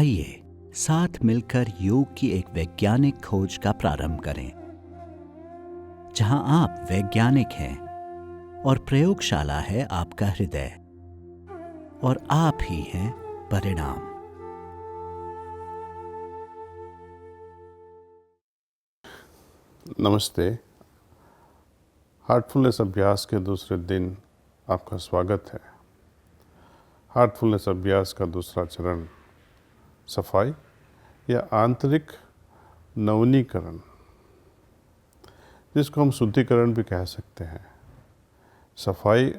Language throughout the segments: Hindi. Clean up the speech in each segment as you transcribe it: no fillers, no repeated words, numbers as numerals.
आइए साथ मिलकर योग की एक वैज्ञानिक खोज का प्रारंभ करें, जहां आप वैज्ञानिक हैं और प्रयोगशाला है आपका हृदय, और आप ही हैं परिणाम। नमस्ते। हार्टफुलनेस अभ्यास के दूसरे दिन आपका स्वागत है। हार्टफुलनेस अभ्यास का दूसरा चरण सफाई या आंतरिक नवनीकरण, जिसको हम शुद्धिकरण भी कह सकते हैं। सफाई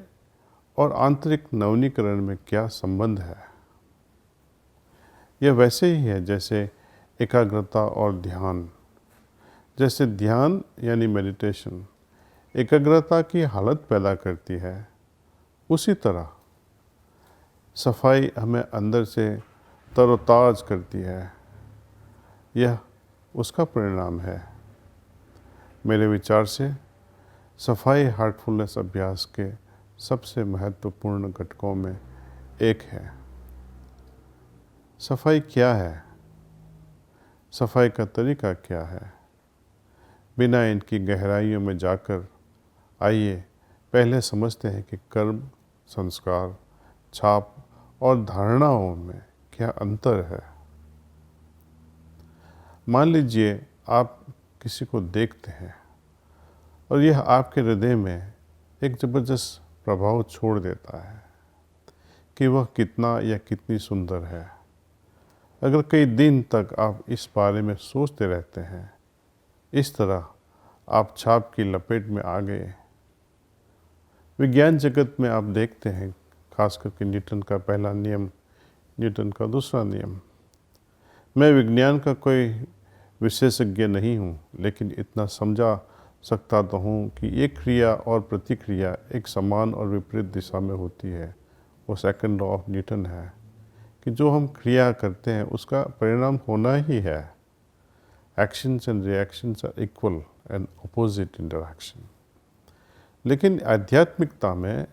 और आंतरिक नवनीकरण में क्या संबंध है? यह वैसे ही है जैसे एकाग्रता और ध्यान। जैसे ध्यान यानी मेडिटेशन एकाग्रता की हालत पैदा करती है, उसी तरह सफाई हमें अंदर से तरोताज करती है। यह उसका परिणाम है। मेरे विचार से सफाई हार्टफुलनेस अभ्यास के सबसे महत्वपूर्ण घटकों में एक है। सफाई क्या है? सफाई का तरीका क्या है? बिना इनकी गहराइयों में जाकर आइए पहले समझते हैं कि कर्म, संस्कार, छाप और धारणाओं में क्या अंतर है। मान लीजिए आप किसी को देखते हैं और यह आपके हृदय में एक ज़बरदस्त प्रभाव छोड़ देता है कि वह कितना या कितनी सुंदर है। अगर कई दिन तक आप इस बारे में सोचते रहते हैं, इस तरह आप छाप की लपेट में आ गए। विज्ञान जगत में आप देखते हैं, खास करके न्यूटन का पहला नियम, न्यूटन का दूसरा नियम। मैं विज्ञान का कोई विशेषज्ञ नहीं हूँ, लेकिन इतना समझा सकता तो हूँ कि एक क्रिया और प्रतिक्रिया एक समान और विपरीत दिशा में होती है। वो सेकंड लॉ ऑफ न्यूटन है कि जो हम क्रिया करते हैं उसका परिणाम होना ही है। Actions and reactions are equal and opposite interaction. लेकिन आध्यात्मिकता में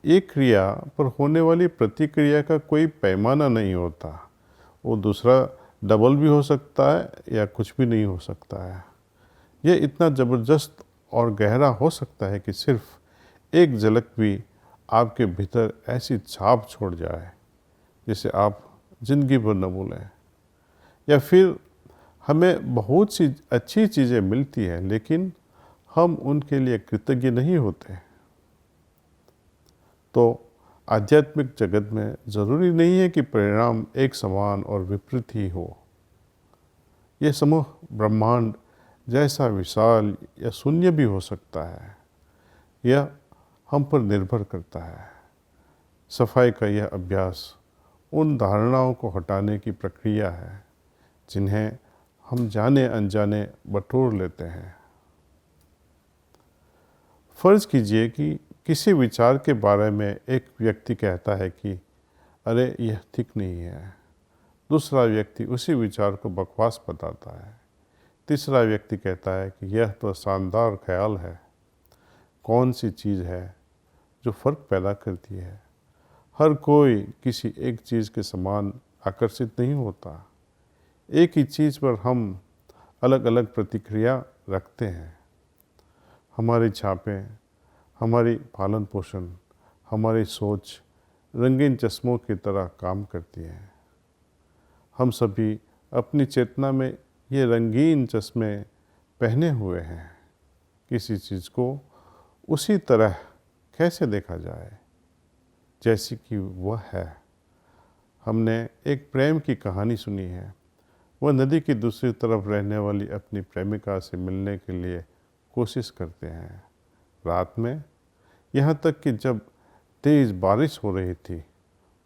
एक क्रिया पर होने वाली प्रतिक्रिया का कोई पैमाना नहीं होता। वो दूसरा डबल भी हो सकता है या कुछ भी नहीं हो सकता है। यह इतना ज़बरदस्त और गहरा हो सकता है कि सिर्फ एक झलक भी आपके भीतर ऐसी छाप छोड़ जाए जिसे आप जिंदगी भर न भूलें। या फिर हमें बहुत सी अच्छी चीज़ें मिलती हैं, लेकिन हम उनके लिए कृतज्ञ नहीं होते। तो आध्यात्मिक जगत में ज़रूरी नहीं है कि परिणाम एक समान और विपरीत ही हो। यह समूह ब्रह्मांड जैसा विशाल या शून्य भी हो सकता है। यह हम पर निर्भर करता है। सफाई का यह अभ्यास उन धारणाओं को हटाने की प्रक्रिया है जिन्हें हम जाने अनजाने बटोर लेते हैं। फर्ज कीजिए कि किसी विचार के बारे में एक व्यक्ति कहता है कि अरे यह ठीक नहीं है। दूसरा व्यक्ति उसी विचार को बकवास बताता है। तीसरा व्यक्ति कहता है कि यह तो शानदार ख्याल है। कौन सी चीज़ है जो फ़र्क पैदा करती है? हर कोई किसी एक चीज़ के समान आकर्षित नहीं होता। एक ही चीज़ पर हम अलग अलग प्रतिक्रिया रखते हैं। हमारी छापें, हमारी पालन पोषण, हमारी सोच रंगीन चश्मों की तरह काम करती है। हम सभी अपनी चेतना में ये रंगीन चश्मे पहने हुए हैं। किसी चीज़ को उसी तरह कैसे देखा जाए जैसी कि वह है। हमने एक प्रेम की कहानी सुनी है। वह नदी की दूसरी तरफ रहने वाली अपनी प्रेमिका से मिलने के लिए कोशिश करते हैं। रात में, यहाँ तक कि जब तेज़ बारिश हो रही थी,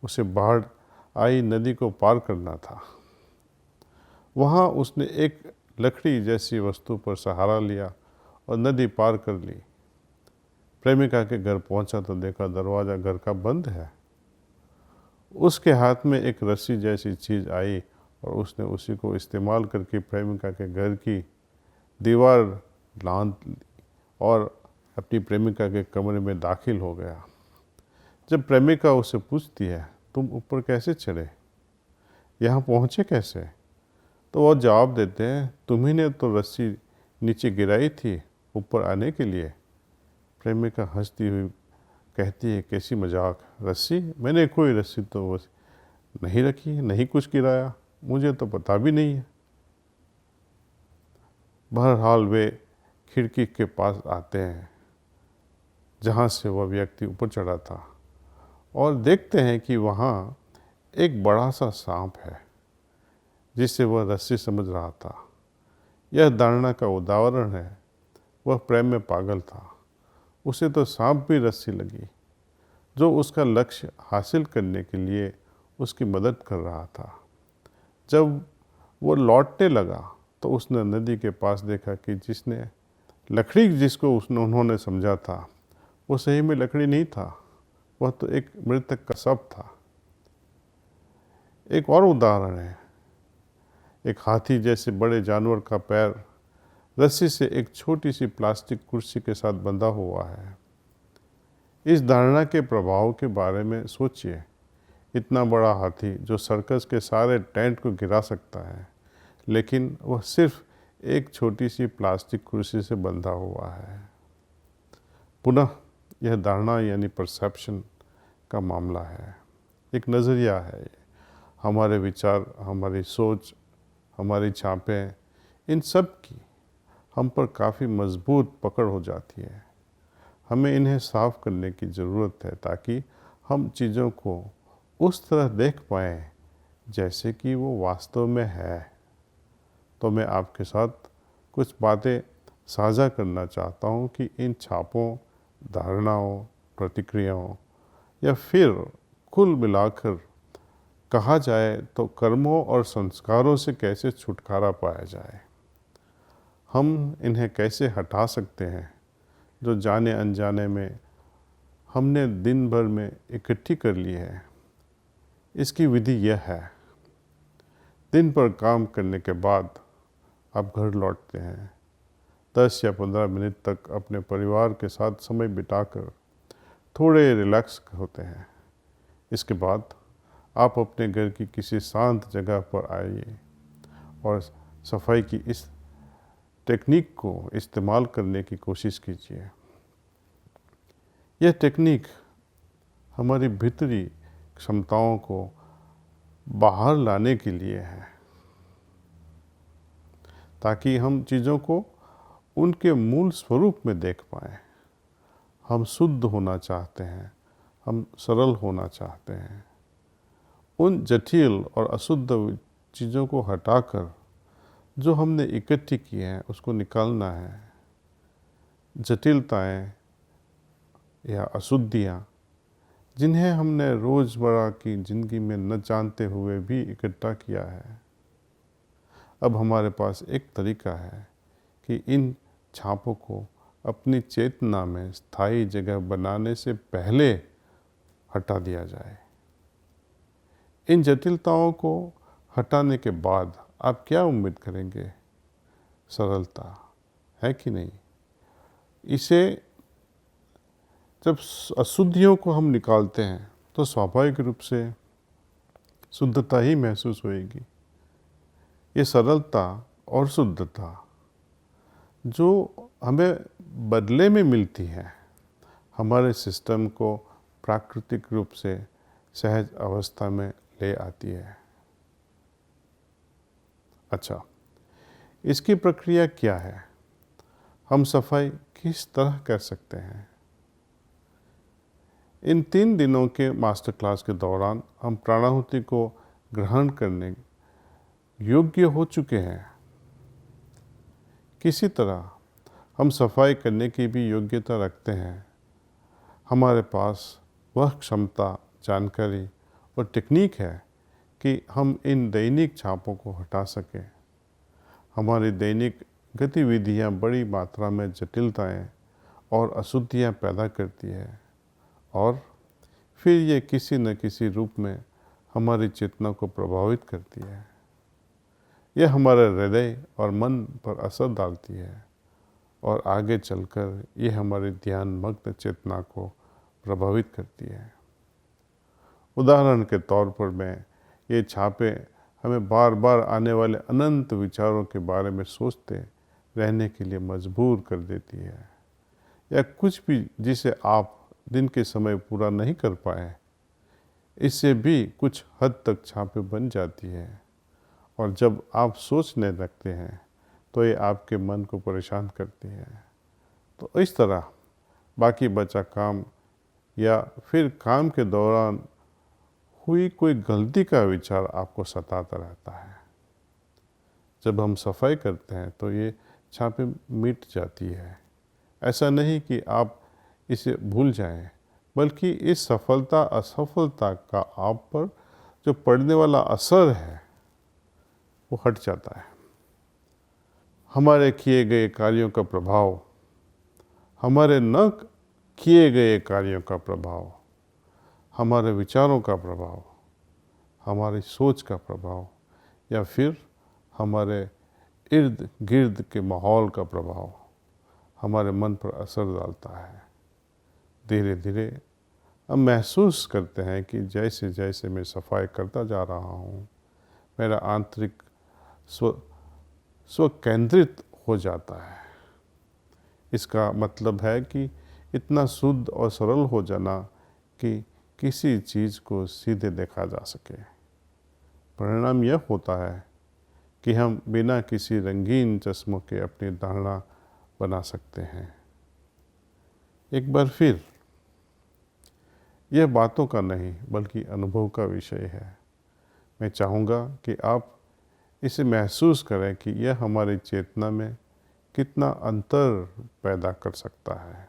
उसे बाढ़ आई नदी को पार करना था। वहाँ उसने एक लकड़ी जैसी वस्तु पर सहारा लिया और नदी पार कर ली। प्रेमिका के घर पहुँचा तो देखा दरवाज़ा घर का बंद है। उसके हाथ में एक रस्सी जैसी चीज़ आई और उसने उसी को इस्तेमाल करके प्रेमिका के घर की दीवार लांघ ली और अपनी प्रेमिका के कमरे में दाखिल हो गया। जब प्रेमिका उसे पूछती है, तुम ऊपर कैसे चढ़े? यहाँ पहुँचे कैसे? तो वो जवाब देते हैं, तुम्ही ने तो रस्सी नीचे गिराई थी ऊपर आने के लिए। प्रेमिका हंसती हुई कहती है, कैसी मजाक, रस्सी? मैंने कोई रस्सी तो नहीं रखी, नहीं कुछ गिराया, मुझे तो पता भी नहीं है। बहरहाल वे खिड़की के पास आते हैं जहाँ से वह व्यक्ति ऊपर चढ़ा था और देखते हैं कि वहाँ एक बड़ा सा सांप है जिसे वह रस्सी समझ रहा था। यह धारणा का उदाहरण है। वह प्रेम में पागल था। उसे तो सांप भी रस्सी लगी जो उसका लक्ष्य हासिल करने के लिए उसकी मदद कर रहा था। जब वो लौटने लगा तो उसने नदी के पास देखा कि जिसने लकड़ी जिसको उन्होंने समझा था वो सही में लकड़ी नहीं था, वह तो एक मृतक का शव था। एक और उदाहरण है। एक हाथी जैसे बड़े जानवर का पैर रस्सी से एक छोटी सी प्लास्टिक कुर्सी के साथ बंधा हुआ है। इस धारणा के प्रभाव के बारे में सोचिए। इतना बड़ा हाथी जो सर्कस के सारे टेंट को गिरा सकता है, लेकिन वह सिर्फ एक छोटी सी प्लास्टिक कुर्सी से बंधा हुआ है। पुनः यह धारणा यानी परसेप्शन का मामला है, एक नज़रिया है। हमारे विचार, हमारी सोच, हमारी छापें, इन सब की हम पर काफ़ी मजबूत पकड़ हो जाती है। हमें इन्हें साफ करने की ज़रूरत है ताकि हम चीज़ों को उस तरह देख पाएँ जैसे कि वो वास्तव में है। तो मैं आपके साथ कुछ बातें साझा करना चाहता हूँ कि इन छापों, धारणाओं, प्रतिक्रियाओं या फिर कुल मिलाकर कहा जाए तो कर्मों और संस्कारों से कैसे छुटकारा पाया जाए। हम इन्हें कैसे हटा सकते हैं जो जाने अनजाने में हमने दिन भर में इकट्ठी कर ली है। इसकी विधि यह है, दिन भर काम करने के बाद आप घर लौटते हैं, 10 या 15 मिनट तक अपने परिवार के साथ समय बिताकर थोड़े रिलैक्स होते हैं। इसके बाद आप अपने घर की किसी शांत जगह पर आइए और सफाई की इस टेक्निक को इस्तेमाल करने की कोशिश कीजिए। यह टेक्निक हमारी भीतरी क्षमताओं को बाहर लाने के लिए है ताकि हम चीज़ों को उनके मूल स्वरूप में देख पाएँ। हम शुद्ध होना चाहते हैं, हम सरल होना चाहते हैं। उन जटिल और अशुद्ध चीज़ों को हटाकर जो हमने इकट्ठी की हैं उसको निकालना है। जटिलताएं या अशुद्धियाँ जिन्हें हमने रोज़मर्रा की ज़िंदगी में न जानते हुए भी इकट्ठा किया है, अब हमारे पास एक तरीका है कि इन छापों को अपनी चेतना में स्थायी जगह बनाने से पहले हटा दिया जाए। इन जटिलताओं को हटाने के बाद आप क्या उम्मीद करेंगे? सरलता, है कि नहीं? इसे जब अशुद्धियों को हम निकालते हैं तो स्वाभाविक रूप से शुद्धता ही महसूस होएगी। ये सरलता और शुद्धता जो हमें बदले में मिलती है, हमारे सिस्टम को प्राकृतिक रूप से सहज अवस्था में ले आती है। अच्छा, इसकी प्रक्रिया क्या है? हम सफाई किस तरह कर सकते हैं? इन 3 दिनों के मास्टर क्लास के दौरान हम प्राणाहुति को ग्रहण करने योग्य हो चुके हैं। किसी तरह हम सफाई करने की भी योग्यता रखते हैं। हमारे पास वह क्षमता, जानकारी और टेक्निक है कि हम इन दैनिक छापों को हटा सकें। हमारी दैनिक गतिविधियां बड़ी मात्रा में जटिलताएं और अशुद्धियां पैदा करती है और फिर ये किसी न किसी रूप में हमारी चेतना को प्रभावित करती है। यह हमारे हृदय और मन पर असर डालती है और आगे चलकर यह हमारी ध्यान मग्न चेतना को प्रभावित करती है। उदाहरण के तौर पर मैं ये छापे हमें बार बार आने वाले अनंत विचारों के बारे में सोचते रहने के लिए मजबूर कर देती है, या कुछ भी जिसे आप दिन के समय पूरा नहीं कर पाए, इससे भी कुछ हद तक छापें बन जाती है। और जब आप सोचने लगते हैं तो ये आपके मन को परेशान करती है। तो इस तरह बाकी बचा काम या फिर काम के दौरान हुई कोई गलती का विचार आपको सताता रहता है। जब हम सफाई करते हैं तो ये छापें मिट जाती है। ऐसा नहीं कि आप इसे भूल जाएं, बल्कि इस सफलता असफलता का आप पर जो पड़ने वाला असर है वो हट जाता है। हमारे किए गए कार्यों का प्रभाव, हमारे न किए गए कार्यों का प्रभाव, हमारे विचारों का प्रभाव, हमारी सोच का प्रभाव, या फिर हमारे इर्द गिर्द के माहौल का प्रभाव हमारे मन पर असर डालता है। धीरे धीरे हम महसूस करते हैं कि जैसे जैसे मैं सफाई करता जा रहा हूँ, मेरा आंतरिक स्व केंद्रित हो जाता है। इसका मतलब है कि इतना शुद्ध और सरल हो जाना कि किसी चीज़ को सीधे देखा जा सके। परिणाम यह होता है कि हम बिना किसी रंगीन चश्मों के अपनी धारणा बना सकते हैं। एक बार फिर, यह बातों का नहीं बल्कि अनुभव का विषय है। मैं चाहूँगा कि आप इसे महसूस करें कि यह हमारी चेतना में कितना अंतर पैदा कर सकता है।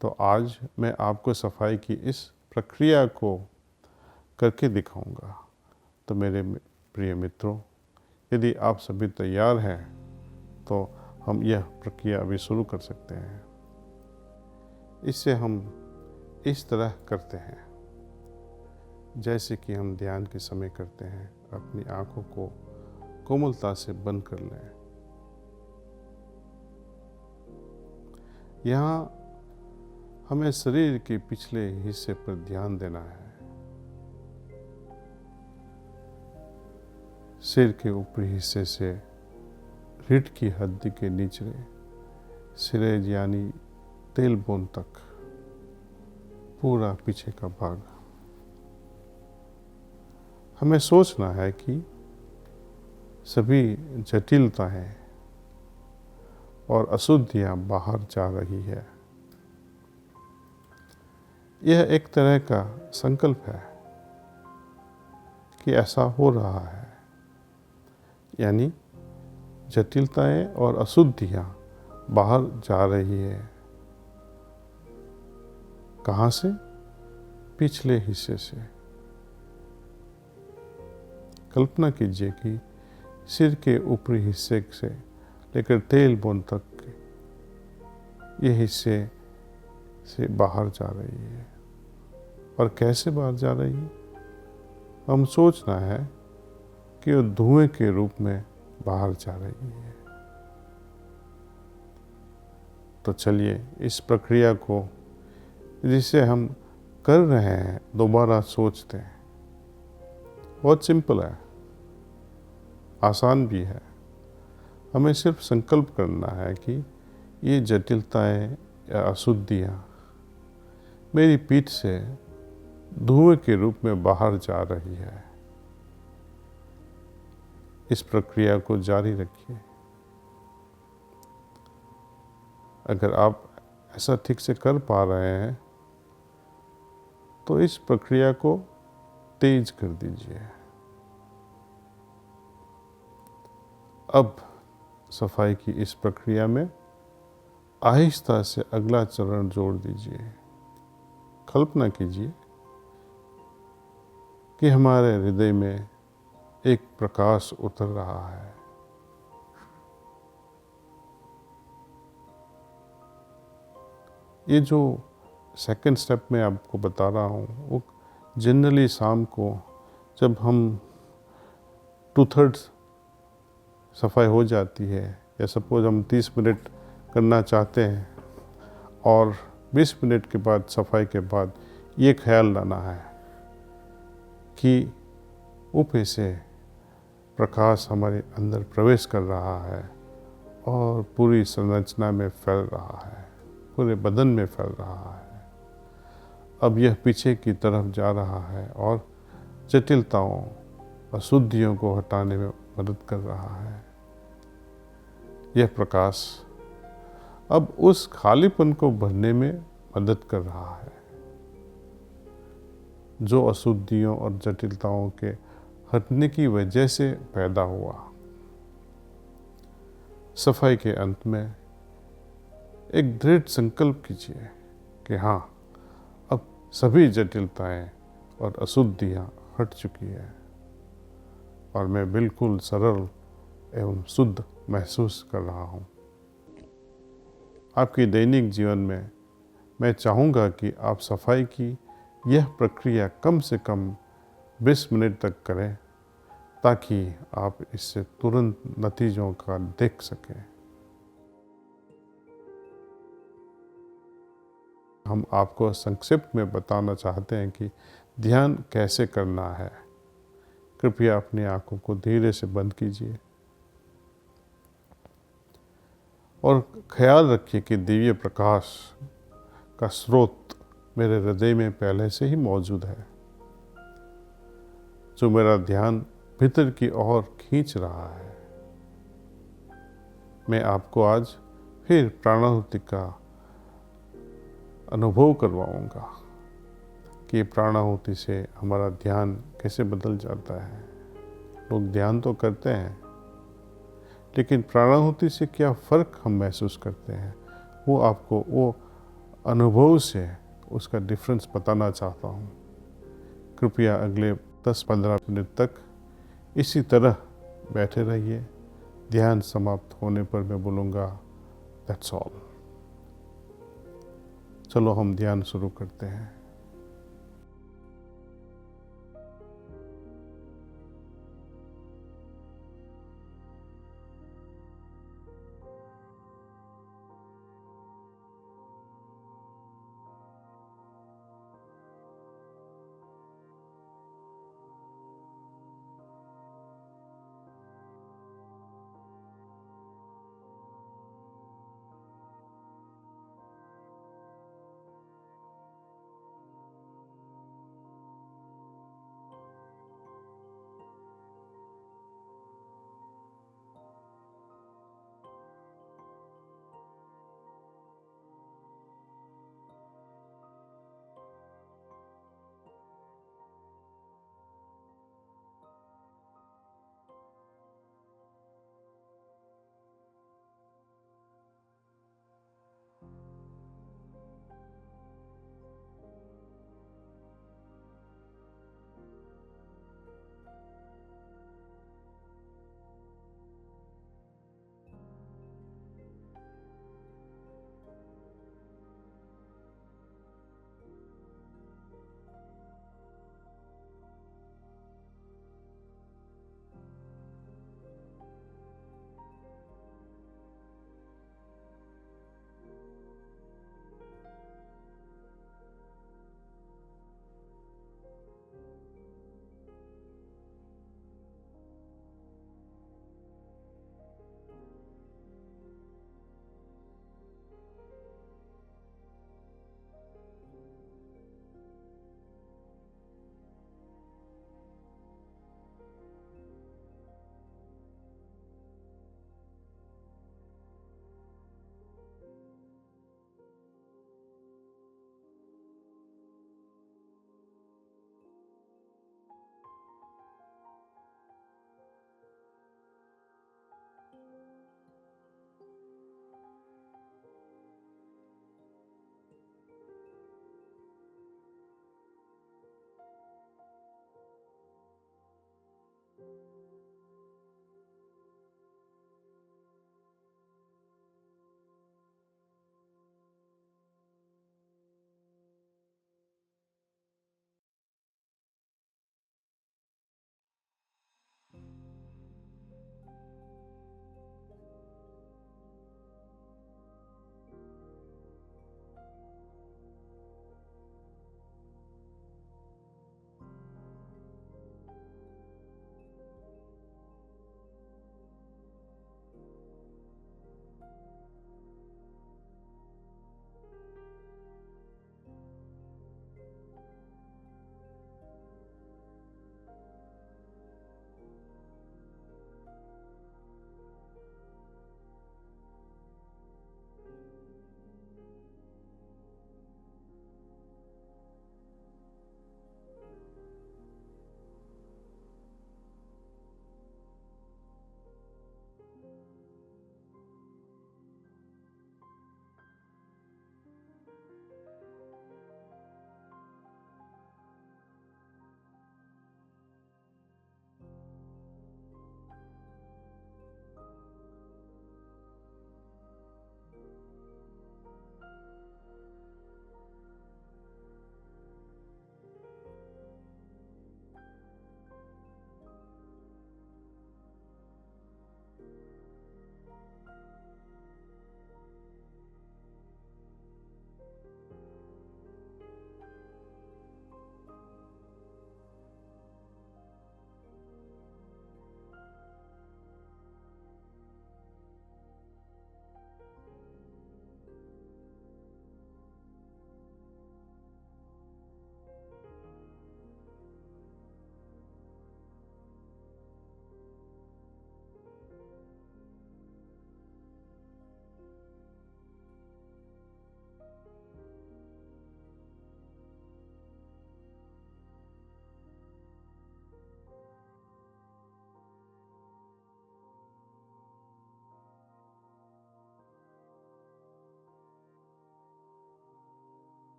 तो आज मैं आपको सफाई की इस प्रक्रिया को करके दिखाऊंगा। तो मेरे प्रिय मित्रों, यदि आप सभी तैयार हैं तो हम यह प्रक्रिया अभी शुरू कर सकते हैं। इससे हम इस तरह करते हैं जैसे कि हम ध्यान के समय करते हैं। अपनी आंखों को कोमलता से बंद कर लें। यहाँ हमें शरीर के पिछले हिस्से पर ध्यान देना है। सिर के ऊपरी हिस्से से रीढ़ की हड्डी के निचले सिरे यानी तेलबोन तक पूरा पीछे का भाग। हमें सोचना है कि सभी जटिलताएं और अशुद्धियां बाहर जा रही है। यह एक तरह का संकल्प है कि ऐसा हो रहा है, यानी जटिलताएं और अशुद्धियां बाहर जा रही है। कहाँ से? पिछले हिस्से से। कल्पना कीजिए कि सिर के ऊपरी हिस्से से लेकर तेलबोन तक के ये हिस्से से बाहर जा रही है। और कैसे बाहर जा रही है? हम सोचना है कि वो धुएं के रूप में बाहर जा रही है। तो चलिए इस प्रक्रिया को जिसे हम कर रहे हैं दोबारा सोचते हैं। बहुत सिंपल है, आसान भी है। हमें सिर्फ संकल्प करना है कि ये जटिलताएं या अशुद्धियाँ मेरी पीठ से धुएं के रूप में बाहर जा रही है। इस प्रक्रिया को जारी रखिए। अगर आप ऐसा ठीक से कर पा रहे हैं तो इस प्रक्रिया को तेज कर दीजिए। अब सफाई की इस प्रक्रिया में आहिस्ता से अगला चरण जोड़ दीजिए। कल्पना कीजिए कि हमारे हृदय में एक प्रकाश उतर रहा है। ये जो सेकंड स्टेप में आपको बता रहा हूँ वो जनरली शाम को जब हम 2/3 सफाई हो जाती है, या सपोज हम 30 मिनट करना चाहते हैं और 20 मिनट के बाद सफाई के बाद ये ख्याल लाना है कि ऊपर से प्रकाश हमारे अंदर प्रवेश कर रहा है और पूरी संरचना में फैल रहा है, पूरे बदन में फैल रहा है। अब यह पीछे की तरफ जा रहा है और जटिलताओं, अशुद्धियों को हटाने में मदद कर रहा है। यह प्रकाश अब उस खालीपन को भरने में मदद कर रहा है जो अशुद्धियों और जटिलताओं के हटने की वजह से पैदा हुआ। सफाई के अंत में एक दृढ़ संकल्प कीजिए कि हाँ, अब सभी जटिलताएं और अशुद्धियां हट चुकी है और मैं बिल्कुल सरल एवं शुद्ध महसूस कर रहा हूँ। आपके दैनिक जीवन में मैं चाहूँगा कि आप सफाई की यह प्रक्रिया कम से कम 20 मिनट तक करें ताकि आप इससे तुरंत नतीजों का देख सकें। हम आपको संक्षिप्त में बताना चाहते हैं कि ध्यान कैसे करना है। कृपया अपनी आंखों को धीरे से बंद कीजिए और ख्याल रखिए कि दिव्य प्रकाश का स्रोत मेरे हृदय में पहले से ही मौजूद है, जो मेरा ध्यान भीतर की ओर खींच रहा है। मैं आपको आज फिर प्राणाहुति का अनुभव करवाऊंगा कि प्राणाहुति से हमारा ध्यान कैसे बदल जाता है। लोग ध्यान तो करते हैं, लेकिन प्राणाहुति से क्या फ़र्क हम महसूस करते हैं, वो आपको वो अनुभव से उसका डिफरेंस बताना चाहता हूँ। कृपया अगले 10-15 मिनट तक इसी तरह बैठे रहिए। ध्यान समाप्त होने पर मैं बोलूँगा दैट्स ऑल। चलो हम ध्यान शुरू करते हैं।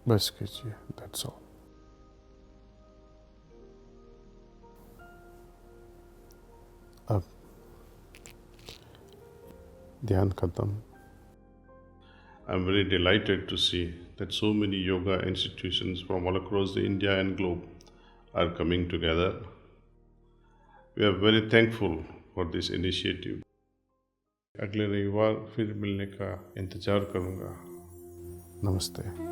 बस कीजिए, दैट्स ऑल। अब ध्यान खत्म। I'm very delighted to see that so many yoga institutions from all across the India and globe are coming together. We are very thankful for this initiative. अगले रविवार फिर मिलने का इंतज़ार करूँगा। नमस्ते।